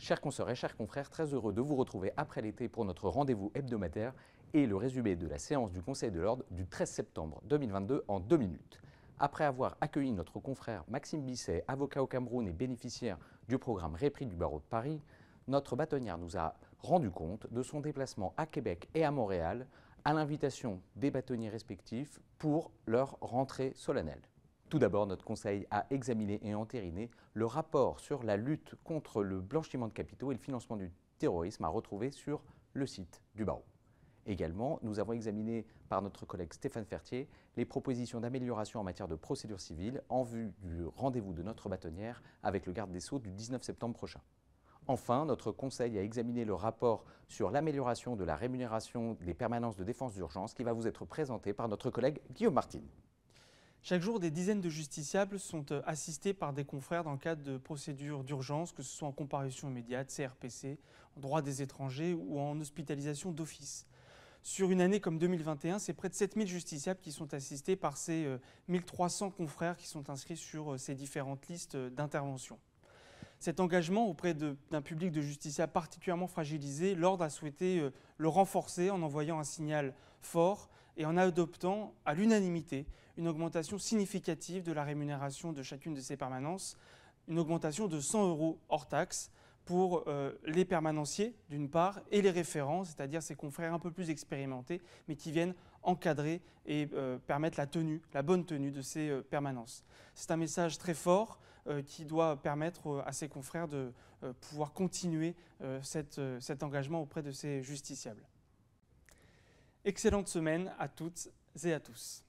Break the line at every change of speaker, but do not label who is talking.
Chers consoeurs et chers confrères, très heureux de vous retrouver après l'été pour notre rendez-vous hebdomadaire et le résumé de la séance du Conseil de l'Ordre du 13 septembre 2022 en 2 minutes. Après avoir accueilli notre confrère Maxime Bisset, avocat au Cameroun et bénéficiaire du programme Répris du barreau de Paris, notre bâtonnière nous a rendu compte de son déplacement à Québec et à Montréal à l'invitation des bâtonniers respectifs pour leur rentrée solennelle. Tout d'abord, notre conseil a examiné et entériné le rapport sur la lutte contre le blanchiment de capitaux et le financement du terrorisme à retrouver sur le site du barreau. Également, nous avons examiné par notre collègue Stéphane Fertier les propositions d'amélioration en matière de procédure civile en vue du rendez-vous de notre bâtonnière avec le garde des Sceaux du 19 septembre prochain. Enfin, notre conseil a examiné le rapport sur l'amélioration de la rémunération des permanences de défense d'urgence qui va vous être présenté par notre collègue Guillaume Martin.
Chaque jour, des dizaines de justiciables sont assistés par des confrères dans le cadre de procédures d'urgence, que ce soit en comparution immédiate, CRPC, en droit des étrangers ou en hospitalisation d'office. Sur une année comme 2021, c'est près de 7000 justiciables qui sont assistés par ces 1300 confrères qui sont inscrits sur ces différentes listes d'intervention. Cet engagement auprès d'un public de justiciables particulièrement fragilisé, l'Ordre a souhaité le renforcer en envoyant un signal fort et en adoptant à l'unanimité une augmentation significative de la rémunération de chacune de ces permanences, une augmentation de 100 € hors taxe pour les permanenciers d'une part et les référents, c'est-à-dire ces confrères un peu plus expérimentés mais qui viennent encadrer et permettre la bonne tenue de ces permanences. C'est un message très fort qui doit permettre à ces confrères de pouvoir continuer cet engagement auprès de ces justiciables. Excellente semaine à toutes et à tous.